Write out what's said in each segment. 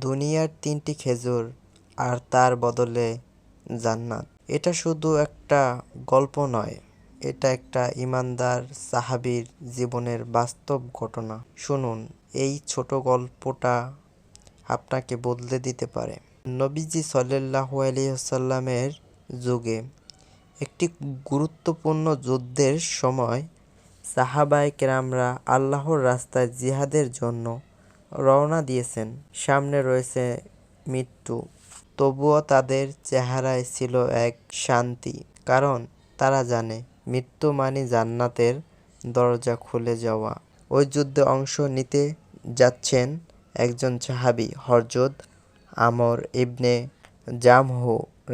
দুনিয়ার ৩টি খেজুর আর তার বদলে জান্নাত। এটা শুধু একটা গল্প নয়, এটা একটা ঈমানদার সাহাবীর জীবনের বাস্তব ঘটনা। শুনুন, এই ছোট গল্পটা আপনাকে বদলে দিতে পারে। নবীজি সাল্লাল্লাহু আলাইহি ওয়াসাল্লামের যুগে একটি গুরুত্বপূর্ণ যুদ্ধের সময় সাহাবায়ে কেরামরা আল্লাহর রাস্তায় জিহাদের জন্য রওনা দিয়েছেন। সামনে রয়েছে মৃত্যু, তবুও তাদের চেহারায় ছিল এক শান্তি, কারণ তারা জানে মৃত্যু মানে জান্নাতের দরজা খুলে যাওয়া। ওই যুদ্ধে অংশ নিতে যাচ্ছেন একজন সাহাবী, হযরত আমর ইবনে জামহ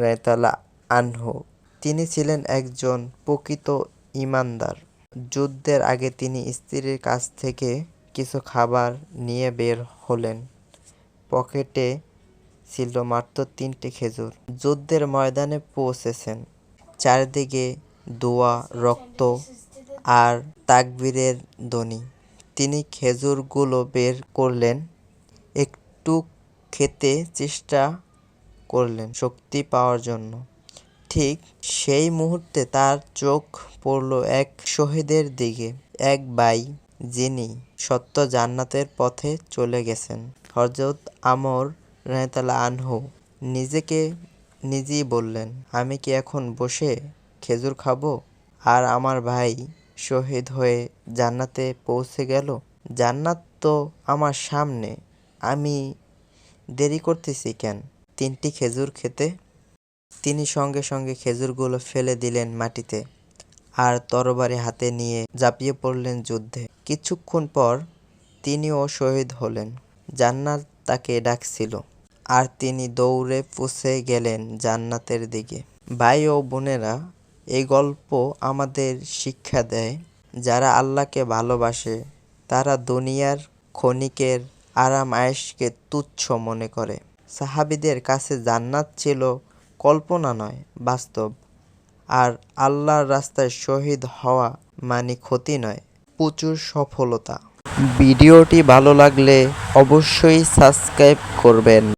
রাদিয়াল্লাহু আনহু। তিনি ছিলেন একজন প্রকৃত ঈমানদার। যুদ্ধের আগে তিনি স্ত্রীর কাছ থেকে কিছু খাবার নিয়ে বের হলেন। পকেটে ছিল মাত্র ৩টি খেজুর। যুদ্ধের ময়দানে পৌঁছেছেন। চারদিকে দোয়া, রক্ত আর তাকবীরের ধ্বনি। তিনি খেজুরগুলো বের করলেন, একটু খেতে চেষ্টা করলেন শক্তি পাওয়ার জন্য। ঠিক সেই মুহূর্তে তার চোখ পড়ল এক শহীদের দিকে, এক ভাই যিনি সত্য জান্নাতের পথে চলে গেছেন। হযরত আমর রাদিয়াল্লাহু আনহু নিজেকে নিজেই বললেন, আমি কি এখন বসে খেজুর খাবো? আর আমার ভাই শহীদ হয়ে জান্নাতে পৌঁছে গেল। জান্নাত তো আমার সামনে, আমি দেরি করতেছি কেন ৩টি খেজুর খেতে? তিনি সঙ্গে সঙ্গে খেজুরগুলো ফেলে দিলেন মাটিতে আর তরবারি হাতে নিয়ে ঝাঁপিয়ে পড়লেন যুদ্ধে। কিছুক্ষণ পর তিনিও শহীদ হলেন। জান্নাত তাকে ডাকছিল, আর তিনি দৌড়ে পৌঁছে গেলেন জান্নাতের দিকে। ভাই ও বোনেরা, এই গল্প আমাদের শিক্ষা দেয়, যারা আল্লাহকে ভালোবাসে তারা দুনিয়ার ক্ষণিকের আরাম আয়েশকে তুচ্ছ মনে করে। সাহাবীদের কাছে জান্নাত ছিল কল্পনা নয়, বাস্তব। আর আল্লাহর রাস্তায় শহীদ হওয়া মানে ক্ষতি নয়, প্রচুর সফলতা। ভিডিওটি ভালো লাগলে অবশ্যই সাবস্ক্রাইব করবেন।